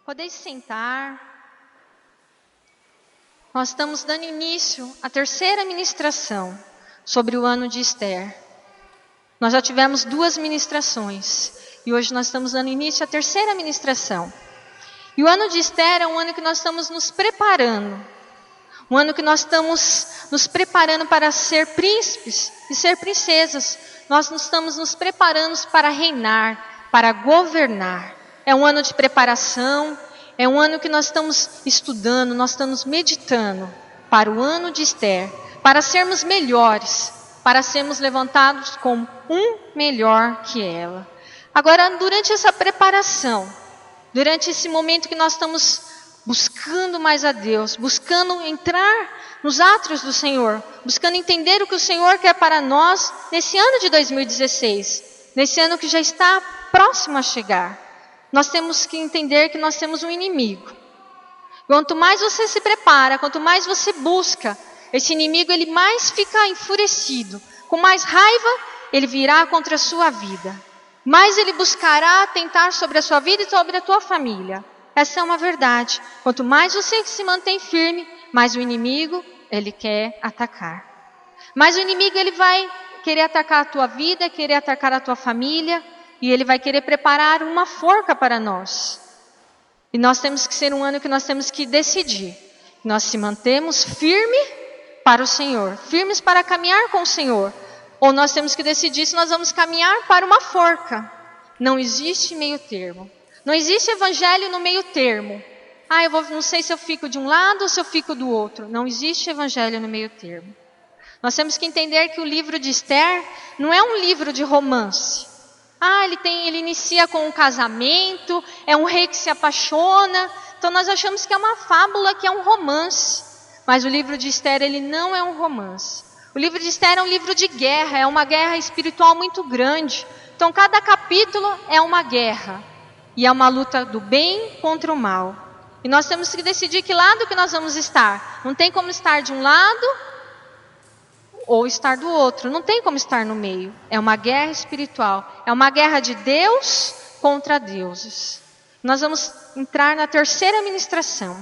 Podeis sentar. Nós estamos dando início à terceira ministração sobre o ano de Esther. Nós já tivemos 2 ministrações e hoje nós estamos dando início à terceira ministração. E o ano de Esther é um ano que nós estamos nos preparando. Um ano que nós estamos nos preparando para ser príncipes e ser princesas. Nós estamos nos preparando para reinar, para governar. É um ano de preparação, é um ano que nós estamos estudando, nós estamos meditando para o ano de Esther, para sermos melhores, para sermos levantados como um melhor que ela. Agora, durante essa preparação, durante esse momento que nós estamos buscando mais a Deus, buscando entrar nos átrios do Senhor, buscando entender o que o Senhor quer para nós nesse ano de 2016, nesse ano que já está próximo a chegar. Nós temos que entender que nós temos um inimigo. Quanto mais você se prepara, quanto mais você busca, esse inimigo ele mais fica enfurecido. Com mais raiva, ele virá contra a sua vida. Mais ele buscará tentar sobre a sua vida e sobre a tua família. Essa é uma verdade. Quanto mais você se mantém firme, mais o inimigo ele quer atacar. Mais o inimigo ele vai querer atacar a tua vida, querer atacar a tua família. E ele vai querer preparar uma forca para nós. E nós temos que ser um ano que nós temos que decidir. Nós se mantemos firmes para o Senhor. Firmes para caminhar com o Senhor. Ou nós temos que decidir se nós vamos caminhar para uma forca. Não existe meio termo. Não existe evangelho no meio termo. Não sei se eu fico de um lado ou se eu fico do outro. Não existe evangelho no meio termo. Nós temos que entender que o livro de Esther não é um livro de romance. Ele inicia com um casamento, é um rei que se apaixona. Então nós achamos que é uma fábula, que é um romance. Mas o livro de Esther, ele não é um romance. O livro de Esther é um livro de guerra, é uma guerra espiritual muito grande. Então cada capítulo é uma guerra. E é uma luta do bem contra o mal. E nós temos que decidir que lado que nós vamos estar. Não tem como estar de um lado ou estar do outro. Não tem como estar no meio. É uma guerra espiritual. É uma guerra de Deus contra deuses. Nós vamos entrar na terceira ministração.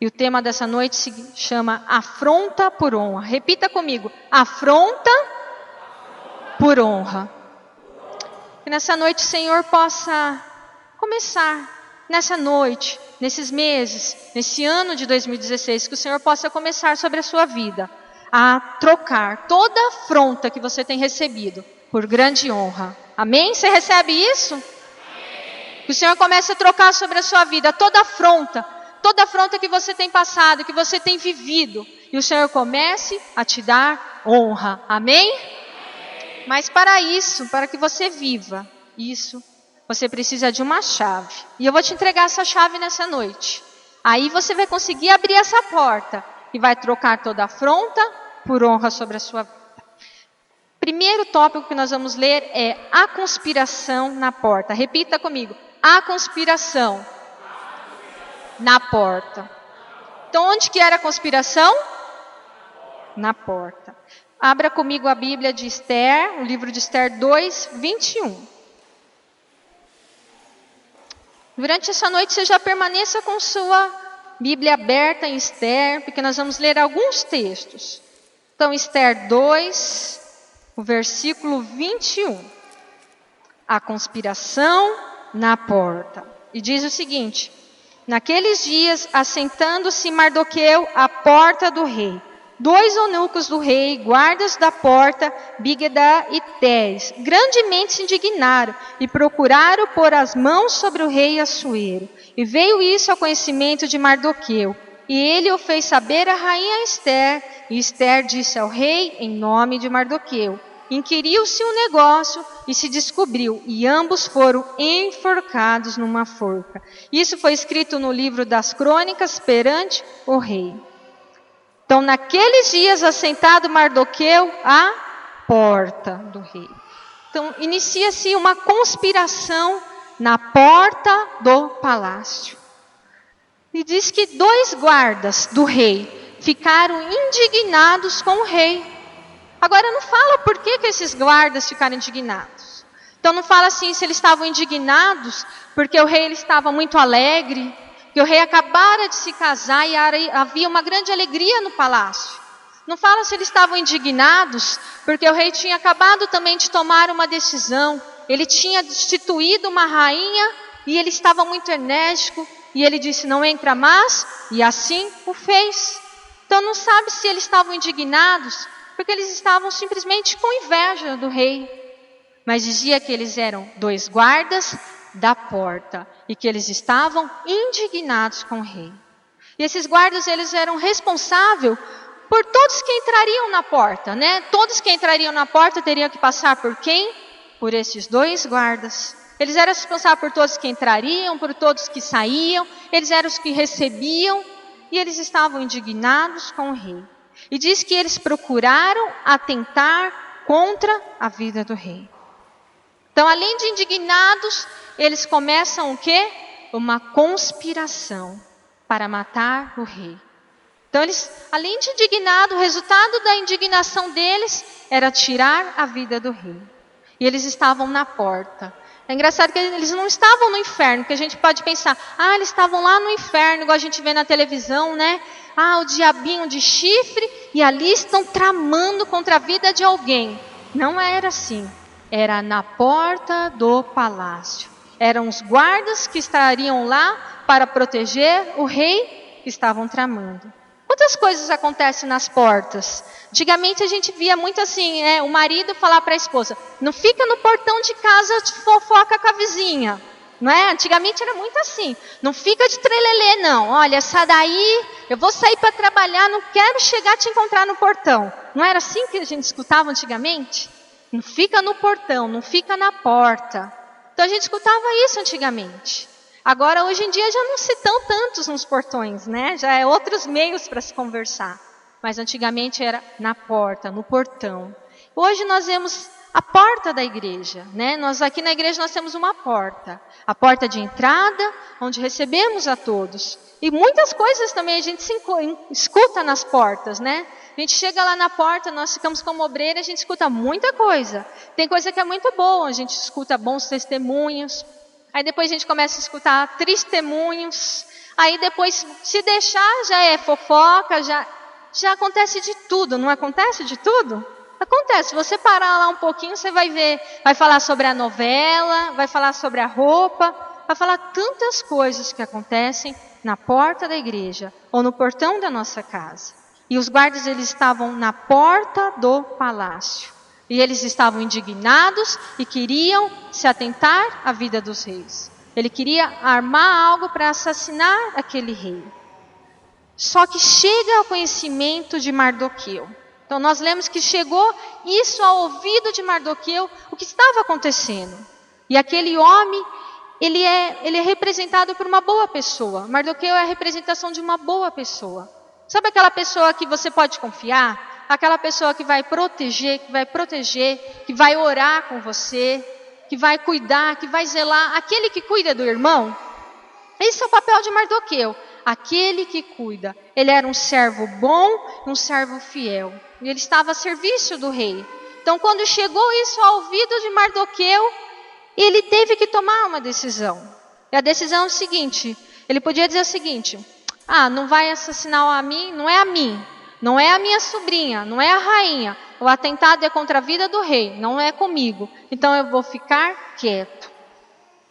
E o tema dessa noite se chama Afronta por Honra. Repita comigo. Afronta por honra. Que nessa noite o Senhor possa começar. Nessa noite, nesses meses, nesse ano de 2016. Que o Senhor possa começar sobre a sua vida. A trocar toda a afronta que você tem recebido por grande honra. Amém? Você recebe isso? Amém. Que o Senhor comece a trocar sobre a sua vida toda afronta que você tem passado, que você tem vivido. E o Senhor comece a te dar honra. Amém? Amém. Mas para isso, para que você viva isso, você precisa de uma chave. E eu vou te entregar essa chave nessa noite. Aí você vai conseguir abrir essa porta. E vai trocar toda afronta por honra sobre a sua vida. Primeiro tópico que nós vamos ler é a conspiração na porta. Repita comigo. A conspiração na porta. Então, onde que era a conspiração? Na porta. Abra comigo a Bíblia de Esther, o livro de Esther 2, 21. Durante essa noite você já permaneça com sua Bíblia aberta em Esther, porque nós vamos ler alguns textos. Então, Esther 2, o versículo 21. A conspiração na porta. E diz o seguinte: naqueles dias, assentando-se Mardoqueu à porta do rei, 2 eunucos do rei, guardas da porta, Bigedá e Teres, grandemente se indignaram e procuraram pôr as mãos sobre o rei Assuero. E veio isso ao conhecimento de Mardoqueu. E ele o fez saber à rainha Esther. E Esther disse ao rei em nome de Mardoqueu. Inquiriu-se o negócio e se descobriu. E ambos foram enforcados numa forca. Isso foi escrito no livro das crônicas perante o rei. Então, naqueles dias, assentado Mardoqueu à porta do rei. Então, inicia-se uma conspiração na porta do palácio. E diz que 2 guardas do rei ficaram indignados com o rei. Agora não fala por que esses guardas ficaram indignados. Então não fala assim se eles estavam indignados, porque o rei ele estava muito alegre, que o rei acabara de se casar e havia uma grande alegria no palácio. Não fala se eles estavam indignados, porque o rei tinha acabado também de tomar uma decisão. Ele tinha destituído uma rainha e ele estava muito enérgico. E ele disse, não entra mais, e assim o fez. Então não sabe se eles estavam indignados, porque eles estavam simplesmente com inveja do rei. Mas dizia que eles eram 2 guardas da porta e que eles estavam indignados com o rei. E esses guardas, eles eram responsáveis por todos que entrariam na porta, né? Todos que entrariam na porta teriam que passar por quem? Por esses 2 guardas. Eles eram responsáveis por todos que entrariam, por todos que saíam, eles eram os que recebiam e eles estavam indignados com o rei. E diz que eles procuraram atentar contra a vida do rei. Então, além de indignados, eles começam o quê? Uma conspiração para matar o rei. Então, eles, além de indignados, o resultado da indignação deles era tirar a vida do rei. E eles estavam na porta. É engraçado que eles não estavam no inferno, porque a gente pode pensar, eles estavam lá no inferno, igual a gente vê na televisão, né? O diabinho de chifre, e ali estão tramando contra a vida de alguém. Não era assim. Era na porta do palácio. Eram os guardas que estariam lá para proteger o rei que estavam tramando. Quantas coisas acontecem nas portas? Antigamente a gente via muito assim, o marido falar para a esposa, não fica no portão de casa de fofoca com a vizinha. Não é? Antigamente era muito assim, não fica de trelelê não, olha, sai daí, eu vou sair para trabalhar, não quero chegar a te encontrar no portão. Não era assim que a gente escutava antigamente? Não fica no portão, não fica na porta. Então a gente escutava isso antigamente. Agora, hoje em dia, já não se estão tantos nos portões, né? Já é outros meios para se conversar. Mas antigamente era na porta, no portão. Hoje nós vemos a porta da igreja, né? Nós aqui na igreja nós temos uma porta. A porta de entrada, onde recebemos a todos. E muitas coisas também a gente escuta nas portas, né? A gente chega lá na porta, nós ficamos como obreira, a gente escuta muita coisa. Tem coisa que é muito boa, a gente escuta bons testemunhos. Aí depois a gente começa a escutar testemunhos. Aí depois, se deixar, já é fofoca, já acontece de tudo. Não acontece de tudo? Acontece. Se você parar lá um pouquinho, você vai ver. Vai falar sobre a novela, vai falar sobre a roupa, vai falar tantas coisas que acontecem na porta da igreja ou no portão da nossa casa. E os guardas, eles estavam na porta do palácio. E eles estavam indignados e queriam se atentar à vida dos reis. Ele queria armar algo para assassinar aquele rei. Só que chega ao conhecimento de Mardoqueu. Então nós lemos que chegou isso ao ouvido de Mardoqueu, o que estava acontecendo. E aquele homem, ele é representado por uma boa pessoa. Mardoqueu é a representação de uma boa pessoa. Sabe aquela pessoa que você pode confiar? Aquela pessoa que vai proteger, que vai orar com você, que vai cuidar, que vai zelar. Aquele que cuida do irmão. Esse é o papel de Mardoqueu. Aquele que cuida. Ele era um servo bom, um servo fiel. E ele estava a serviço do rei. Então, quando chegou isso ao ouvido de Mardoqueu, ele teve que tomar uma decisão. E a decisão é o seguinte, ele podia dizer o seguinte, não vai assassinar a mim, não é a mim. Não é a minha sobrinha, não é a rainha. O atentado é contra a vida do rei, não é comigo. Então eu vou ficar quieto.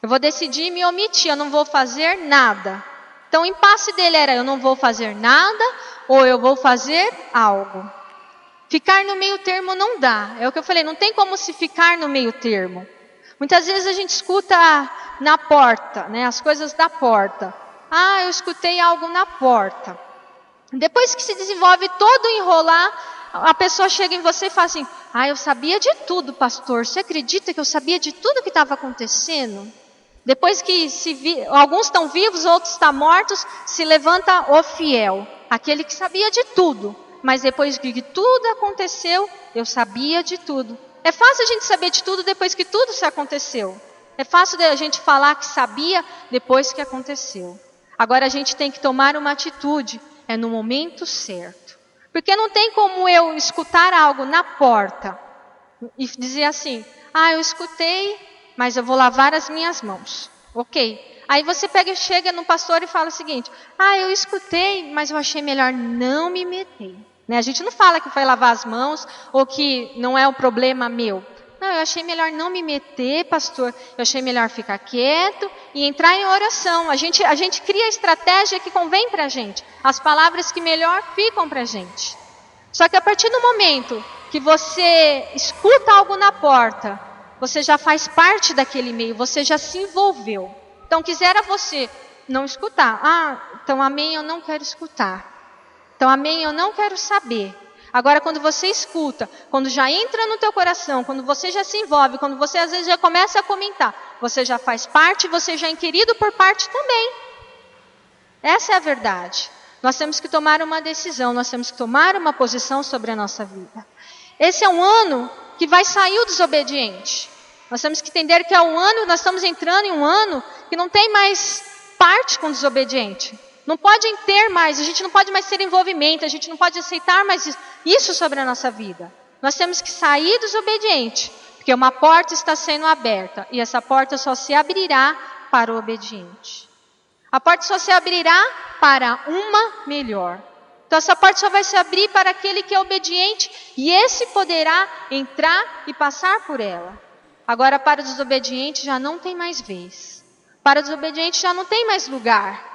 Eu vou decidir me omitir, eu não vou fazer nada. Então o impasse dele era, eu não vou fazer nada ou eu vou fazer algo. Ficar no meio termo não dá. É o que eu falei, não tem como se ficar no meio termo. Muitas vezes a gente escuta na porta, né, as coisas da porta. Eu escutei algo na porta. Depois que se desenvolve todo o enrolar, a pessoa chega em você e fala assim, eu sabia de tudo, pastor. Você acredita que eu sabia de tudo que estava acontecendo? Depois que alguns estão vivos, outros estão mortos, se levanta o fiel, aquele que sabia de tudo. Mas depois que tudo aconteceu, eu sabia de tudo. É fácil a gente saber de tudo depois que tudo se aconteceu. É fácil a gente falar que sabia depois que aconteceu. Agora a gente tem que tomar uma atitude. É no momento certo. Porque não tem como eu escutar algo na porta e dizer assim, eu escutei mas eu vou lavar as minhas mãos. Ok. Aí você chega no pastor e fala o seguinte: eu escutei, mas eu achei melhor não me meter. Né? A gente não fala que vai lavar as mãos ou que não é um problema meu. Não, eu achei melhor não me meter, pastor. Eu achei melhor ficar quieto e entrar em oração. A gente cria a estratégia que convém para a gente. As palavras que melhor ficam para a gente. Só que a partir do momento que você escuta algo na porta, você já faz parte daquele meio, você já se envolveu. Então, quisera você não escutar. Então amém, eu não quero escutar. Então amém, eu não quero saber. Agora, quando você escuta, quando já entra no teu coração, quando você já se envolve, quando você às vezes já começa a comentar, você já faz parte, você já é inquirido por parte também. Essa é a verdade. Nós temos que tomar uma decisão, nós temos que tomar uma posição sobre a nossa vida. Esse é um ano que vai sair o desobediente. Nós temos que entender que é um ano, nós estamos entrando em um ano que não tem mais parte com o desobediente. Não pode ter mais, a gente não pode mais ter envolvimento, a gente não pode aceitar mais isso sobre a nossa vida. Nós temos que sair desobediente, porque uma porta está sendo aberta e essa porta só se abrirá para o obediente. A porta só se abrirá para uma melhor. Então essa porta só vai se abrir para aquele que é obediente e esse poderá entrar e passar por ela. Agora para o desobediente já não tem mais vez. Para o desobediente já não tem mais lugar.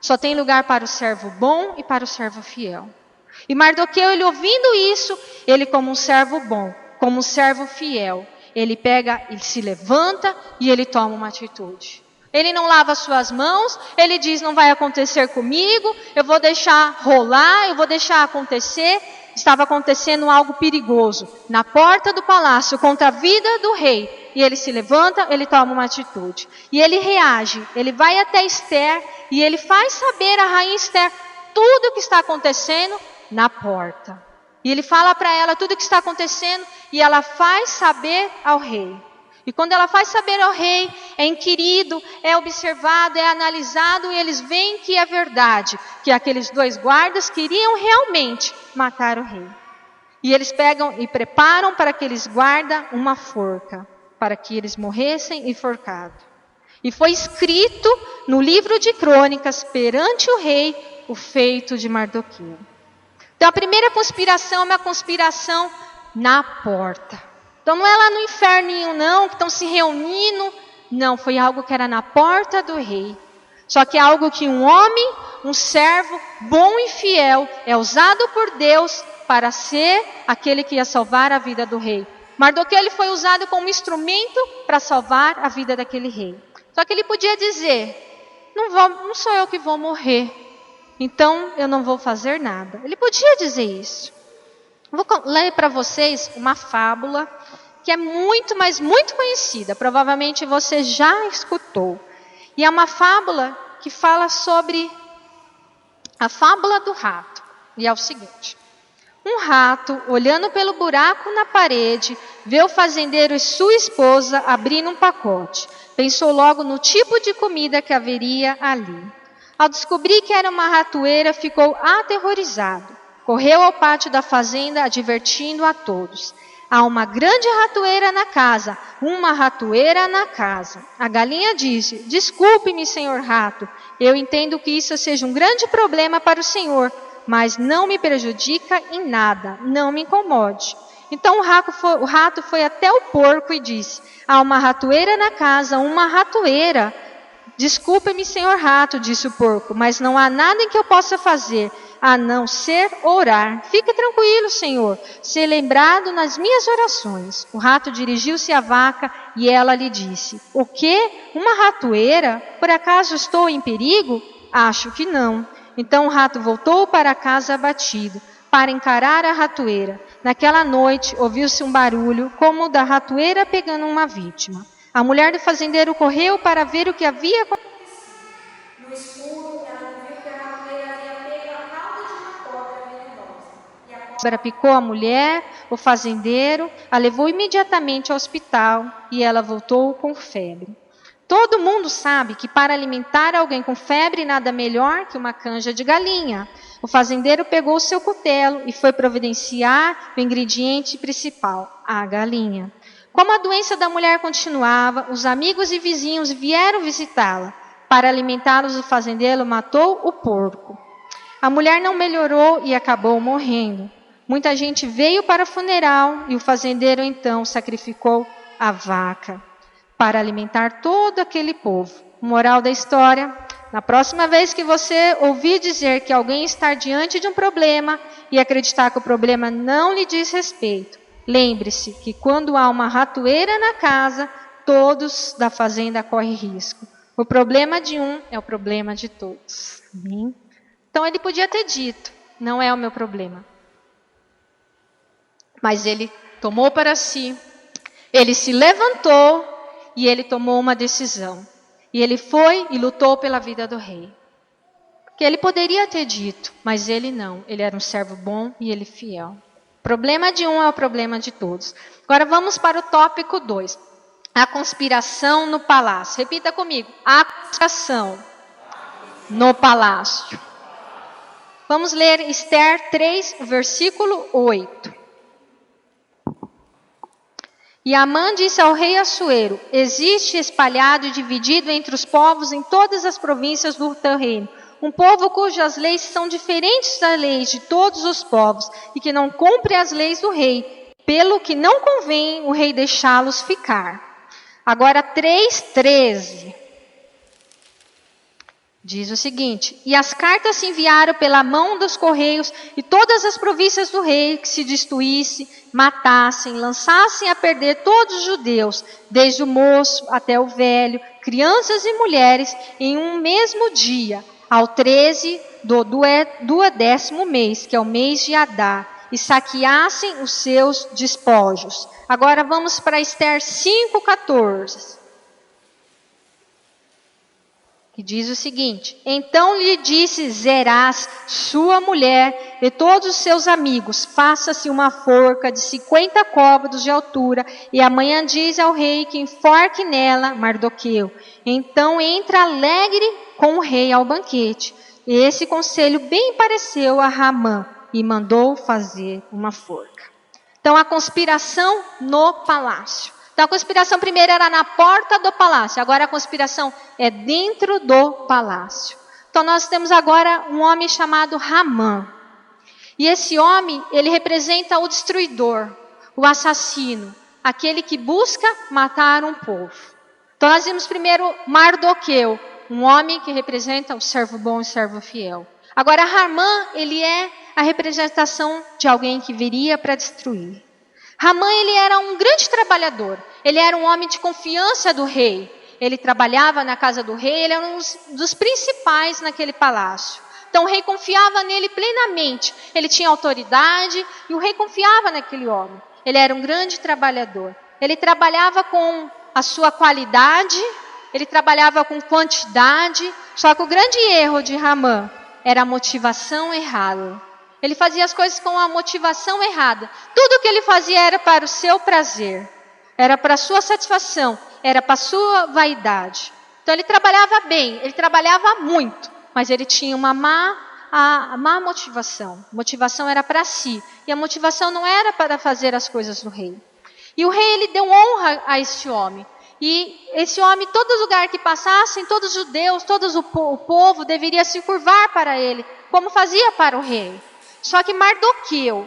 Só tem lugar para o servo bom e para o servo fiel. E Mardoqueu, ele ouvindo isso, ele como um servo bom, como um servo fiel, ele pega, ele se levanta e ele toma uma atitude. Ele não lava as suas mãos, ele diz, não vai acontecer comigo, eu vou deixar rolar, eu vou deixar acontecer. Estava acontecendo algo perigoso na porta do palácio contra a vida do rei. E ele se levanta, ele toma uma atitude. E ele reage, ele vai até Esther e ele faz saber à rainha Esther tudo o que está acontecendo na porta. E ele fala para ela tudo o que está acontecendo e ela faz saber ao rei. E quando ela faz saber ao rei, é inquirido, é observado, é analisado, e eles veem que é verdade, que aqueles 2 guardas queriam realmente matar o rei. E eles pegam e preparam para aqueles guardas uma forca, para que eles morressem enforcados. E foi escrito no livro de crônicas, perante o rei, o feito de Mardoqueu. Então a primeira conspiração é uma conspiração na porta. Então não é lá no inferninho não, que estão se reunindo. Não, foi algo que era na porta do rei. Só que é algo que um homem, um servo bom e fiel, é usado por Deus para ser aquele que ia salvar a vida do rei. Mardoqueu, ele foi usado como instrumento para salvar a vida daquele rei. Só que ele podia dizer, não sou eu que vou morrer, então eu não vou fazer nada. Ele podia dizer isso. Vou ler para vocês uma fábula que é muito, mas muito conhecida. Provavelmente você já escutou. E é uma fábula que fala sobre a fábula do rato. E é o seguinte. Um rato, olhando pelo buraco na parede, vê o fazendeiro e sua esposa abrindo um pacote. Pensou logo no tipo de comida que haveria ali. Ao descobrir que era uma ratoeira, ficou aterrorizado. Correu ao pátio da fazenda, advertindo a todos. Há uma grande ratoeira na casa, uma ratoeira na casa. A galinha disse, desculpe-me, senhor rato, eu entendo que isso seja um grande problema para o senhor, mas não me prejudica em nada, não me incomode. Então o rato foi até o porco e disse, há uma ratoeira na casa, uma ratoeira. Desculpe-me, senhor rato, disse o porco, mas não há nada em que eu possa fazer, a não ser orar. Fique tranquilo, senhor, ser lembrado nas minhas orações. O rato dirigiu-se à vaca e ela lhe disse, o quê? Uma ratoeira? Por acaso estou em perigo? Acho que não. Então o rato voltou para casa abatido, para encarar a ratoeira. Naquela noite ouviu-se um barulho, como o da ratoeira pegando uma vítima. A mulher do fazendeiro correu para ver o que havia acontecido. No escuro, ela viu que a ratoeira havia pego a cauda de uma cobra venenosa. E a cobra picou a mulher, o fazendeiro, a levou imediatamente ao hospital e ela voltou com febre. Todo mundo sabe que para alimentar alguém com febre, nada melhor que uma canja de galinha. O fazendeiro pegou o seu cutelo e foi providenciar o ingrediente principal, a galinha. Como a doença da mulher continuava, os amigos e vizinhos vieram visitá-la. Para alimentá-los, o fazendeiro matou o porco. A mulher não melhorou e acabou morrendo. Muita gente veio para o funeral e o fazendeiro então sacrificou a vaca para alimentar todo aquele povo. Moral da história: na próxima vez que você ouvir dizer que alguém está diante de um problema e acreditar que o problema não lhe diz respeito, lembre-se que quando há uma ratoeira na casa, todos da fazenda correm risco. O problema de um é o problema de todos. Amém? Então ele podia ter dito: não é o meu problema. Mas ele tomou para si, ele se levantou e ele tomou uma decisão. E ele foi e lutou pela vida do rei. Que ele poderia ter dito, mas ele não. Ele era um servo bom e ele fiel. O problema de um é o problema de todos. Agora vamos para o tópico 2. A conspiração no palácio. Repita comigo. A conspiração no palácio. Vamos ler Esther 3, versículo 8. E Amã disse ao rei Assuero: existe espalhado e dividido entre os povos em todas as províncias do teu reino um povo cujas leis são diferentes das leis de todos os povos e que não cumpre as leis do rei, pelo que não convém o rei deixá-los ficar. Agora 3:13 diz o seguinte: e as cartas se enviaram pela mão dos correios e todas as províncias do rei que se destruíssem, matassem, lançassem a perder todos os judeus, desde o moço até o velho, crianças e mulheres, em um mesmo dia, ao 13 do 10º mês, que é o mês de Adar, e saqueassem os seus despojos. Agora vamos para Esther 5:14. Que diz o seguinte: então lhe disse Zerás, sua mulher, e todos os seus amigos: faça-se uma forca de 50 côvados de altura, e amanhã diz ao rei que enforque nela Mardoqueu. Então entra alegre com o rei ao banquete. E esse conselho bem pareceu a Ramã, e mandou fazer uma forca. Então a conspiração no palácio. Então a conspiração primeiro era na porta do palácio, agora a conspiração é dentro do palácio. Então nós temos agora um homem chamado Ramã. E esse homem, ele representa o destruidor, o assassino, aquele que busca matar um povo. Então nós vimos primeiro Mardoqueu, um homem que representa o servo bom e o servo fiel. Agora Ramã, ele é a representação de alguém que viria para destruir. Ramã, ele era um grande trabalhador, ele era um homem de confiança do rei, ele trabalhava na casa do rei, ele era um dos principais naquele palácio. Então o rei confiava nele plenamente, ele tinha autoridade e o rei confiava naquele homem. Ele era um grande trabalhador, ele trabalhava com a sua qualidade, ele trabalhava com quantidade, só que o grande erro de Ramã era a motivação errada. Ele fazia as coisas com a motivação errada. Tudo que ele fazia era para o seu prazer, era para a sua satisfação, era para a sua vaidade. Então ele trabalhava bem, ele trabalhava muito, mas ele tinha uma má motivação. A motivação era para si, e a motivação não era para fazer as coisas do rei. E o rei, ele deu honra a esse homem. E esse homem, todo lugar que passassem, todos os judeus, todo o povo deveria se curvar para ele, como fazia para o rei. Só que Mardoqueu,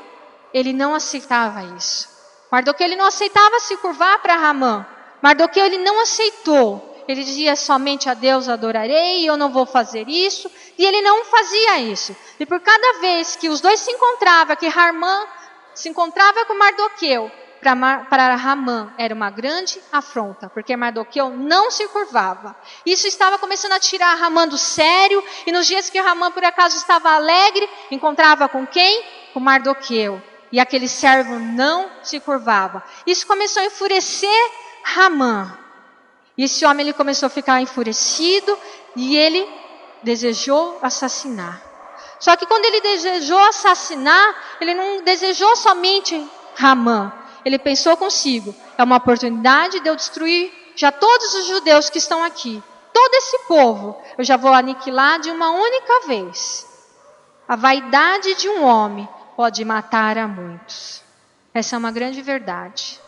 ele não aceitava isso. Mardoqueu, ele não aceitava se curvar para Ramã. Mardoqueu, ele não aceitou. Ele dizia: somente a Deus adorarei, eu não vou fazer isso. E ele não fazia isso. E por cada vez que os dois se encontravam, que Ramã se encontrava com Mardoqueu, para Ramã era uma grande afronta, porque Mardoqueu não se curvava. Isso estava começando a tirar Ramã do sério, e nos dias que Ramã por acaso estava alegre, encontrava com quem? Com Mardoqueu. E aquele servo não se curvava. Isso começou a enfurecer Ramã. E esse homem, ele começou a ficar enfurecido, e ele desejou assassinar. Só que quando ele desejou assassinar, ele não desejou somente Ramã. Ele pensou consigo: é uma oportunidade de eu destruir já todos os judeus que estão aqui. Todo esse povo eu já vou aniquilar de uma única vez. A vaidade de um homem pode matar a muitos. Essa é uma grande verdade.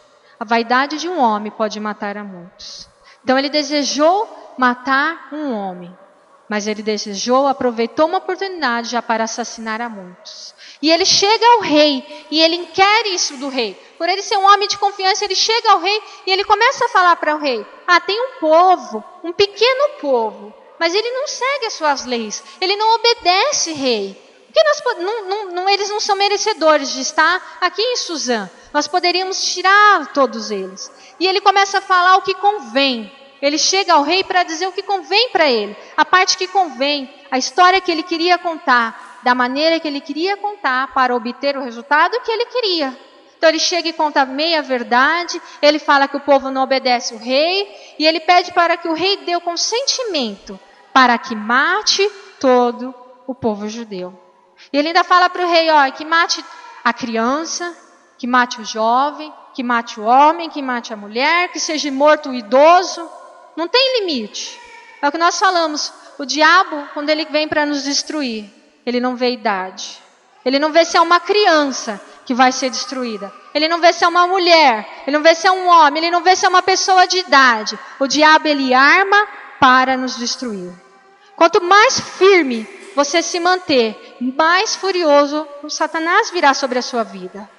a vaidade de um homem pode matar a muitos. Então ele desejou matar um homem, mas ele aproveitou uma oportunidade já para assassinar a muitos. E ele chega ao rei, e ele quer isso do rei. Por ele ser um homem de confiança, ele chega ao rei e ele começa a falar para o rei: tem um povo, um pequeno povo, mas ele não segue as suas leis, ele não obedece, rei. Porque eles não são merecedores de estar aqui em Suzã. Nós poderíamos tirar todos eles. E ele começa a falar o que convém. Ele chega ao rei para dizer o que convém para ele. A parte que convém, a história que ele queria contar, da maneira que ele queria contar para obter o resultado que ele queria. Então ele chega e conta meia verdade, ele fala que o povo não obedece o rei, e ele pede para que o rei dê o consentimento para que mate todo o povo judeu. E ele ainda fala para o rei, que mate a criança, que mate o jovem, que mate o homem, que mate a mulher, que seja morto o idoso. Não tem limite. É o que nós falamos. O diabo, quando ele vem para nos destruir, ele não vê idade. Ele não vê se é uma criança que vai ser destruída. Ele não vê se é uma mulher. Ele não vê se é um homem. Ele não vê se é uma pessoa de idade. O diabo, ele arma para nos destruir. Quanto mais firme você se manter, mais furioso o Satanás virá sobre a sua vida.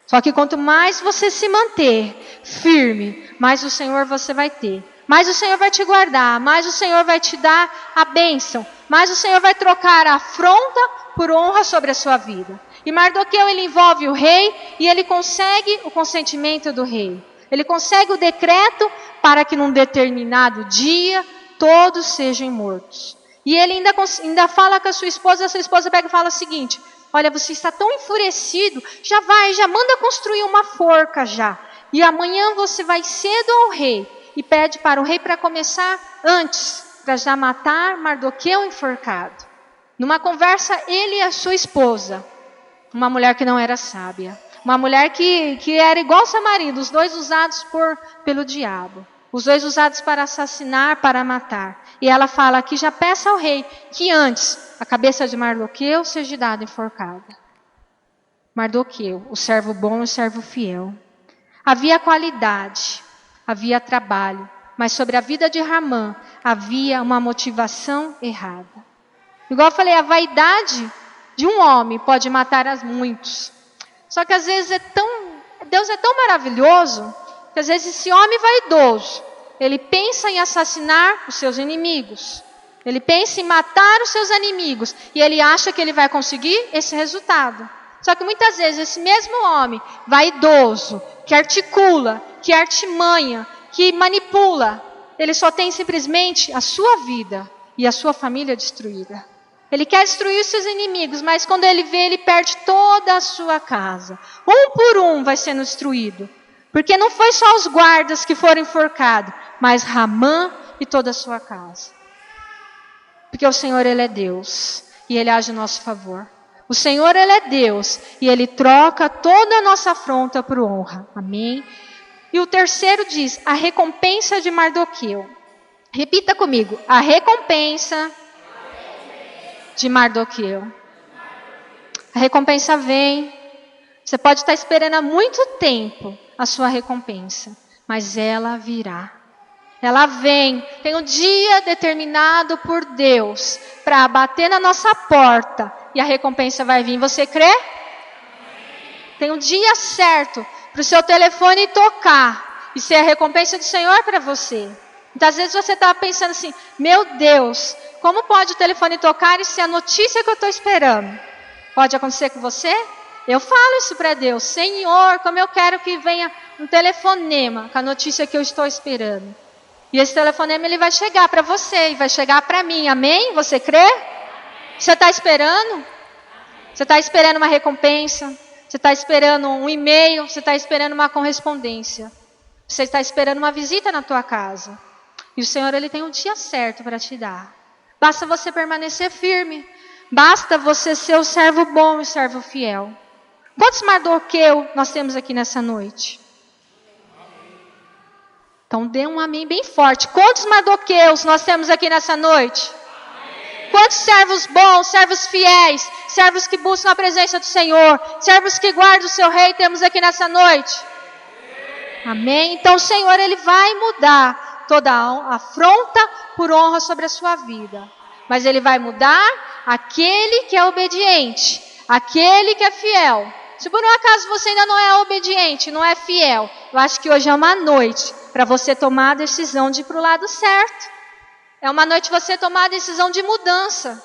Só que quanto mais você se manter firme, mais o Senhor você vai ter. Mais o Senhor vai te guardar, mais o Senhor vai te dar a bênção, mais o Senhor vai trocar a afronta por honra sobre a sua vida. E Mardoqueu, ele envolve o rei e ele consegue o consentimento do rei. Ele consegue o decreto para que num determinado dia todos sejam mortos. E ele ainda fala com a sua esposa pega e fala o seguinte: olha, você está tão enfurecido, já manda construir uma forca já. E amanhã você vai cedo ao rei e pede para o rei para começar antes, para já matar Mardoqueu enforcado. Numa conversa, ele e a sua esposa, uma mulher que não era sábia, uma mulher que era igual ao seu marido, os dois usados pelo diabo. Os dois usados para assassinar, para matar. E ela fala aqui, já peça ao rei que antes a cabeça de Mardoqueu seja dada enforcada. Mardoqueu, o servo bom e o servo fiel. Havia qualidade, havia trabalho, mas sobre a vida de Ramã havia uma motivação errada. Igual eu falei, a vaidade de um homem pode matar a muitos. Só que às vezes Deus é tão maravilhoso, que às vezes esse homem vaidoso, ele pensa em assassinar os seus inimigos. Ele pensa em matar os seus inimigos. E ele acha que ele vai conseguir esse resultado. Só que muitas vezes esse mesmo homem vaidoso, que articula, que artimanha, que manipula, ele só tem simplesmente a sua vida e a sua família destruída. Ele quer destruir os seus inimigos, mas quando ele vê, ele perde toda a sua casa. Um por um vai sendo destruído. Porque não foi só os guardas que foram enforcados, mas Ramã e toda a sua casa. Porque o Senhor, Ele é Deus, e Ele age em nosso favor. O Senhor, Ele é Deus, e Ele troca toda a nossa afronta por honra. Amém? E o terceiro diz, a recompensa de Mardoqueu. Repita comigo, a recompensa de Mardoqueu. A recompensa vem. Você pode estar esperando há muito tempo a sua recompensa, mas ela virá. Ela vem, tem um dia determinado por Deus para bater na nossa porta e a recompensa vai vir. Você crê? Tem um dia certo para o seu telefone tocar e ser a recompensa do Senhor para você. Então, às vezes você está pensando assim, meu Deus, como pode o telefone tocar e ser a notícia que eu estou esperando? Pode acontecer com você? Eu falo isso para Deus, Senhor, como eu quero que venha um telefonema com a notícia que eu estou esperando. E esse telefonema ele vai chegar para você e vai chegar para mim, amém? Você crê? Você está esperando? Você está esperando uma recompensa? Você está esperando um e-mail? Você está esperando uma correspondência? Você está esperando uma visita na tua casa? E o Senhor ele tem um dia certo para te dar. Basta você permanecer firme. Basta você ser o servo bom e o servo fiel. Quantos Mardoqueu nós temos aqui nessa noite? Então dê um amém bem forte. Quantos Mardoqueus nós temos aqui nessa noite? Amém. Quantos servos bons, servos fiéis, servos que buscam a presença do Senhor, servos que guardam o seu rei temos aqui nessa noite? Amém? Então o Senhor, Ele vai mudar toda a afronta por honra sobre a sua vida. Mas Ele vai mudar aquele que é obediente, aquele que é fiel. Se por um acaso você ainda não é obediente, não é fiel, eu acho que hoje é uma noite para você tomar a decisão de ir para o lado certo. É uma noite você tomar a decisão de mudança.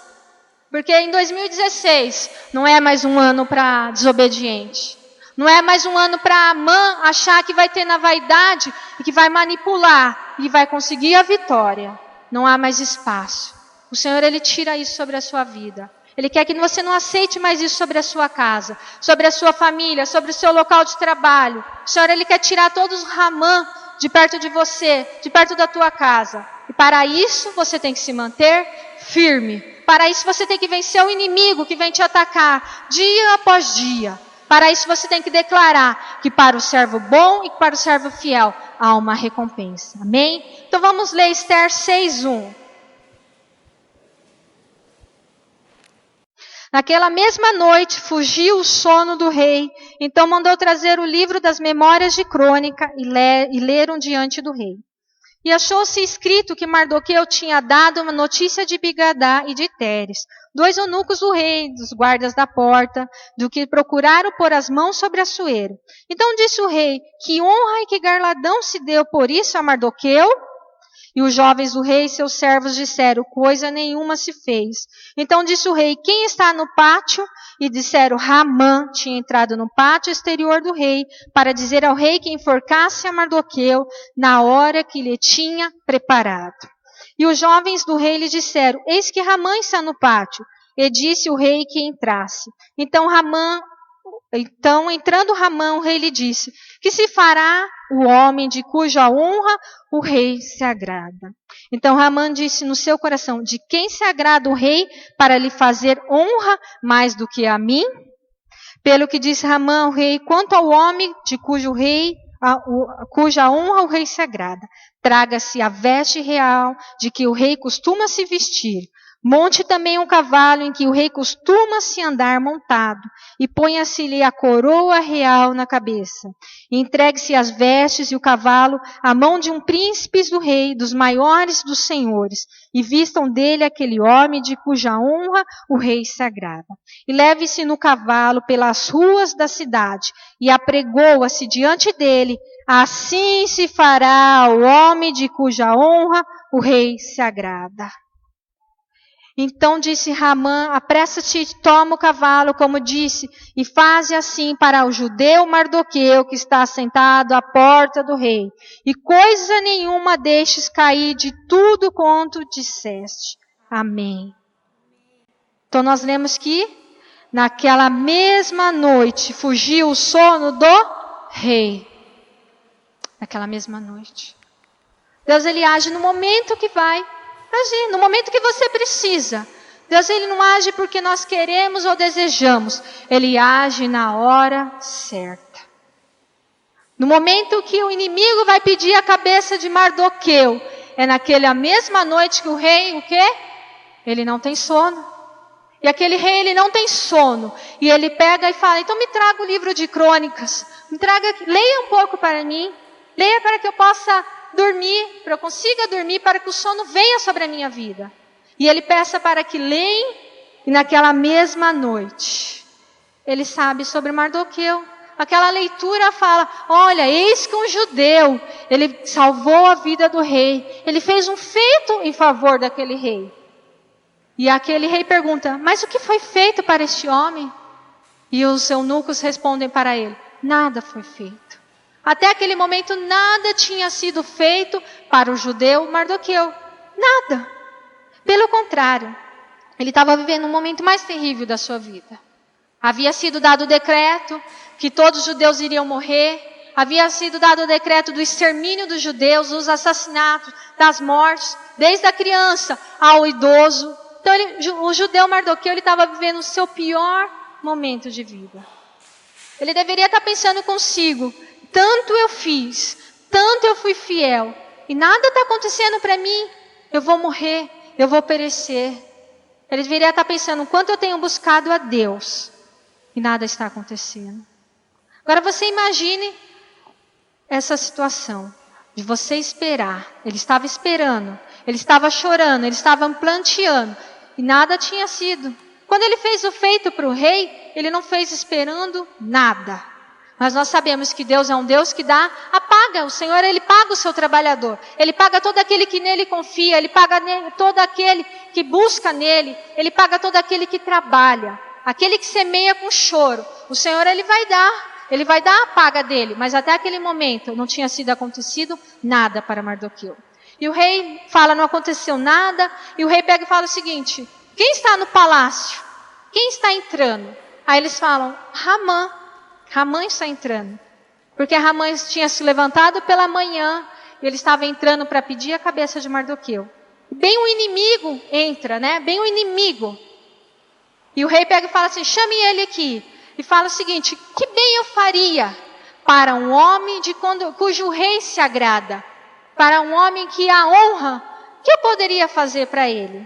Porque em 2016 não é mais um ano para desobediente. Não é mais um ano para a achar que vai ter na vaidade e que vai manipular e vai conseguir a vitória. Não há mais espaço. O Senhor, Ele tira isso sobre a sua vida. Ele quer que você não aceite mais isso sobre a sua casa, sobre a sua família, sobre o seu local de trabalho. O Senhor, Ele quer tirar todos os ramã de perto de você, de perto da tua casa. E para isso você tem que se manter firme. Para isso você tem que vencer o inimigo que vem te atacar dia após dia. Para isso você tem que declarar que para o servo bom e para o servo fiel há uma recompensa. Amém? Então vamos ler Esther 6:1. Naquela mesma noite fugiu o sono do rei, então mandou trazer o livro das memórias de crônica e leram diante do rei. E achou-se escrito que Mardoqueu tinha dado uma notícia de Bigadá e de Teres, 2 eunucos do rei, dos guardas da porta, do que procuraram pôr as mãos sobre Assuero. Então disse o rei, que honra e que garladão se deu por isso a Mardoqueu? E os jovens do rei e seus servos disseram, coisa nenhuma se fez. Então disse o rei, quem está no pátio? E disseram, Ramã tinha entrado no pátio exterior do rei, para dizer ao rei que enforcasse a Mardoqueu na hora que lhe tinha preparado. E os jovens do rei lhe disseram, eis que Ramã está no pátio. E disse o rei que entrasse. Então, entrando Ramã, o rei lhe disse, que se fará o homem de cuja honra o rei se agrada. Então Ramã disse no seu coração, de quem se agrada o rei para lhe fazer honra mais do que a mim? Pelo que disse Ramã ao rei, quanto ao homem de cuja honra o rei se agrada, traga-se a veste real de que o rei costuma se vestir. Monte também um cavalo em que o rei costuma se andar montado, e ponha-se-lhe a coroa real na cabeça. E entregue-se as vestes e o cavalo à mão de um príncipe do rei, dos maiores dos senhores, e vistam dele aquele homem de cuja honra o rei se agrada. E leve-se no cavalo pelas ruas da cidade, e apregoa-se diante dele, assim se fará ao homem de cuja honra o rei se agrada. Então disse Ramã, apressa-te, toma o cavalo, como disse, e faze assim para o judeu Mardoqueu, que está sentado à porta do rei. E coisa nenhuma deixes cair de tudo quanto disseste. Amém. Então nós lemos que naquela mesma noite fugiu o sono do rei. Naquela mesma noite. Deus, Ele age no momento que vai agir, no momento que você precisa. Deus, Ele não age porque nós queremos ou desejamos. Ele age na hora certa. No momento que o inimigo vai pedir a cabeça de Mardoqueu, é naquela mesma noite que o rei, o quê? Ele não tem sono. E aquele rei, ele não tem sono. E ele pega e fala, então me traga o livro de crônicas. Me traga, leia um pouco para mim. Leia para que eu possa dormir, para eu consiga dormir, para que o sono venha sobre a minha vida. E ele peça para que leia, e naquela mesma noite, ele sabe sobre Mardoqueu. Aquela leitura fala, olha, eis que um judeu, ele salvou a vida do rei, ele fez um feito em favor daquele rei. E aquele rei pergunta, mas o que foi feito para este homem? E os eunucos respondem para ele, nada foi feito. Até aquele momento nada tinha sido feito para o judeu Mardoqueu. Nada. Pelo contrário, ele estava vivendo um momento mais terrível da sua vida. Havia sido dado o decreto que todos os judeus iriam morrer. Havia sido dado o decreto do extermínio dos judeus, dos assassinatos, das mortes, desde a criança ao idoso. Então o judeu Mardoqueu estava vivendo o seu pior momento de vida. Ele deveria estar pensando consigo, tanto eu fiz, tanto eu fui fiel, e nada está acontecendo para mim, eu vou morrer, eu vou perecer. Ele deveria estar pensando, quanto eu tenho buscado a Deus, e nada está acontecendo. Agora você imagine, essa situação de você esperar. Ele estava esperando, ele estava chorando, ele estava planteando e nada tinha sido. Quando ele fez o feito para o rei, ele não fez esperando nada. Mas nós sabemos que Deus é um Deus que dá a paga. O Senhor, Ele paga o seu trabalhador. Ele paga todo aquele que nele confia. Ele paga todo aquele que busca nele. Ele paga todo aquele que trabalha. Aquele que semeia com choro. O Senhor, Ele vai dar. Ele vai dar a paga dele. Mas até aquele momento não tinha sido acontecido nada para Mardoqueu. E o rei fala, não aconteceu nada. E o rei pega e fala o seguinte: quem está no palácio? Quem está entrando? Aí eles falam, Ramã. Ramã está entrando. Porque Ramã tinha se levantado pela manhã e ele estava entrando para pedir a cabeça de Mardoqueu. Bem o inimigo entra, né? Bem o inimigo. E o rei pega e fala assim, chame ele aqui. E fala o seguinte, que bem eu faria para um homem cujo rei se agrada? Para um homem que a honra, o que eu poderia fazer para ele?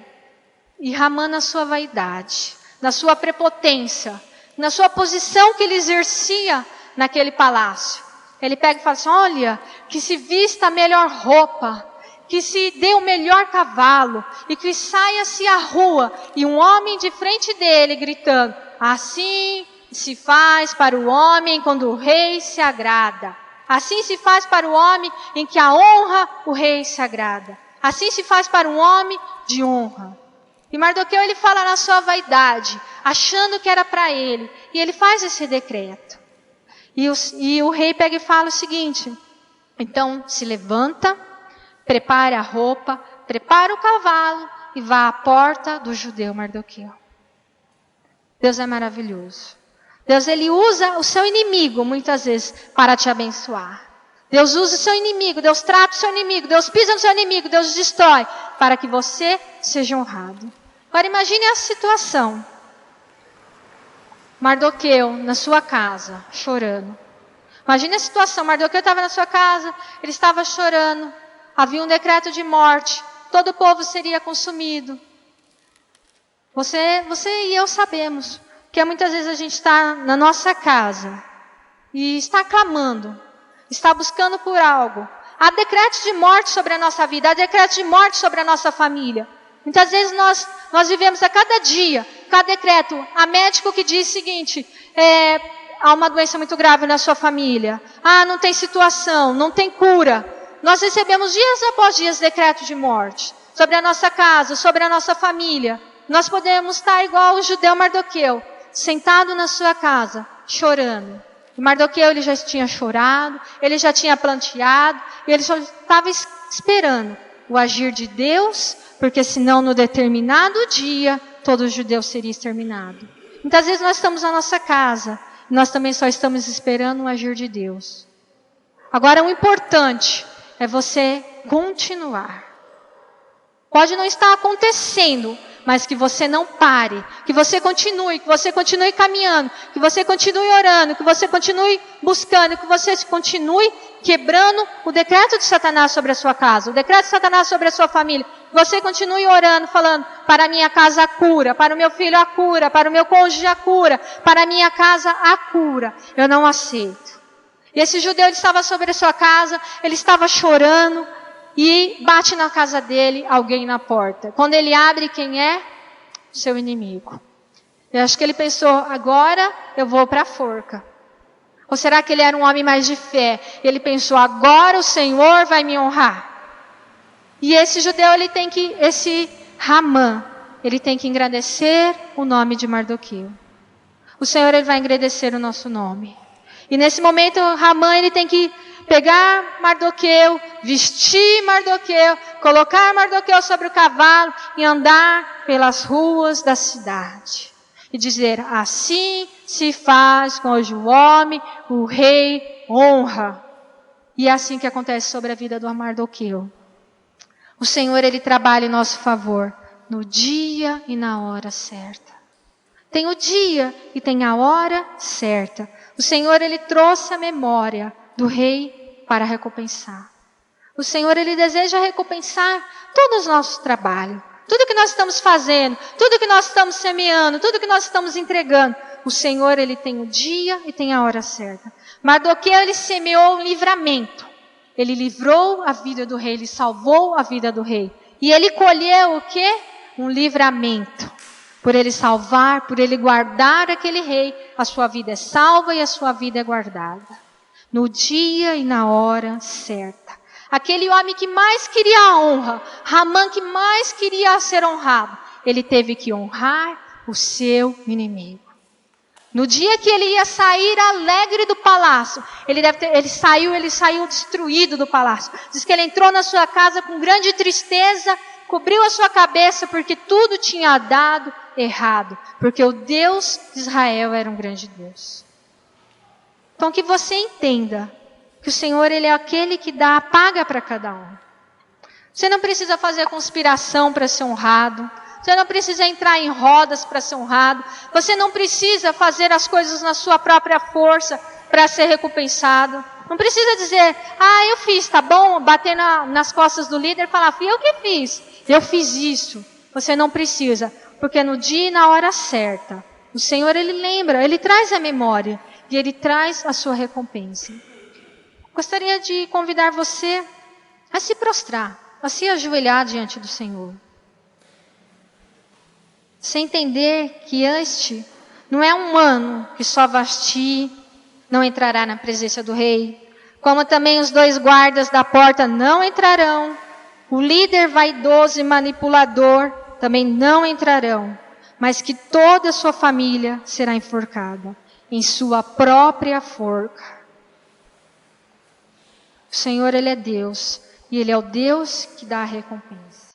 E Ramã, na sua vaidade, na sua prepotência, na sua posição que ele exercia naquele palácio, ele pega e fala assim, olha, que se vista a melhor roupa, que se dê o melhor cavalo, e que saia-se à rua, e um homem de frente dele gritando, assim se faz para o homem quando o rei se agrada, assim se faz para o homem em que a honra o rei se agrada, assim se faz para um homem de honra. E Mardoqueu, ele fala na sua vaidade, achando que era para ele. E ele faz esse decreto. E o rei pega e fala o seguinte, então se levanta, prepare a roupa, prepara o cavalo e vá à porta do judeu Mardoqueu. Deus é maravilhoso. Deus, ele usa o seu inimigo muitas vezes para te abençoar. Deus usa o seu inimigo, Deus trata o seu inimigo, Deus pisa no seu inimigo, Deus destrói para que você seja honrado. Agora imagine a situação. Mardoqueu na sua casa, chorando. Imagine a situação, Mardoqueu estava na sua casa, ele estava chorando. Havia um decreto de morte, todo o povo seria consumido. Você e eu sabemos que muitas vezes a gente está na nossa casa e está clamando, está buscando por algo. Há decretos de morte sobre a nossa vida, há decretos de morte sobre a nossa família. Muitas vezes nós vivemos a cada dia, cada decreto. Há médico que diz o seguinte, há uma doença muito grave na sua família. Não tem situação, não tem cura. Nós recebemos dias após dias decretos de morte sobre a nossa casa, sobre a nossa família. Nós podemos estar igual o judeu Mardoqueu, sentado na sua casa, chorando. E Mardoqueu, ele já tinha chorado, ele já tinha planteado, e ele só estava esperando o agir de Deus, porque senão no determinado dia, todo judeu seria exterminado. Muitas vezes nós estamos na nossa casa, e nós também só estamos esperando o agir de Deus. Agora o importante é você continuar. Pode não estar acontecendo, mas que você não pare, que você continue caminhando, que você continue orando, que você continue buscando, que você continue quebrando o decreto de Satanás sobre a sua casa, o decreto de Satanás sobre a sua família. Você continue orando, falando, para a minha casa a cura, para o meu filho a cura, para o meu cônjuge a cura, para a minha casa a cura. Eu não aceito. E esse judeu, ele estava sobre a sua casa, ele estava chorando, e bate na casa dele alguém na porta. Quando ele abre, quem é? Seu inimigo. Eu acho que ele pensou, agora eu vou para a forca. Ou será que ele era um homem mais de fé? Ele pensou, agora o Senhor vai me honrar. E esse judeu, esse Ramã, ele tem que engrandecer o nome de Mardoqueu. O Senhor, ele vai engrandecer o nosso nome. E nesse momento, Ramã, ele tem que pegar Mardoqueu, vestir Mardoqueu, colocar Mardoqueu sobre o cavalo e andar pelas ruas da cidade. E dizer, assim se faz com o homem, o rei honra. E é assim que acontece sobre a vida do Mardoqueu. O Senhor, ele trabalha em nosso favor, no dia e na hora certa. Tem o dia e tem a hora certa. O Senhor, ele trouxe a memória do rei para recompensar. O Senhor, ele deseja recompensar todo o nosso trabalho, tudo que nós estamos fazendo, tudo que nós estamos semeando, tudo que nós estamos entregando. O Senhor, ele tem o dia e tem a hora certa. Mardoqueu, ele semeou um livramento. Ele livrou a vida do rei, ele salvou a vida do rei. E ele colheu o quê? Um livramento. Por ele salvar, por ele guardar aquele rei, a sua vida é salva e a sua vida é guardada. No dia e na hora certa. Aquele homem que mais queria a honra, Ramã que mais queria ser honrado, ele teve que honrar o seu inimigo. No dia que ele ia sair alegre do palácio, ele saiu destruído do palácio. Diz que ele entrou na sua casa com grande tristeza, cobriu a sua cabeça porque tudo tinha dado errado, porque o Deus de Israel era um grande Deus. Então que você entenda que o Senhor, ele é aquele que dá a paga para cada um. Você não precisa fazer conspiração para ser honrado. Você não precisa entrar em rodas para ser honrado. Você não precisa fazer as coisas na sua própria força para ser recompensado. Não precisa dizer, eu fiz, tá bom? Bater nas costas do líder e falar, fui eu que fiz. Eu fiz isso. Você não precisa, porque no dia e na hora certa, o Senhor, ele lembra, ele traz a memória e ele traz a sua recompensa. Gostaria de convidar você a se prostrar, a se ajoelhar diante do Senhor. Você entender que este não é um ano que só Vasti não entrará na presença do rei, como também os 2 guardas da porta não entrarão, o líder vaidoso e manipulador também não entrarão, mas que toda a sua família será enforcada em sua própria forca. O Senhor, ele é Deus, e ele é o Deus que dá a recompensa.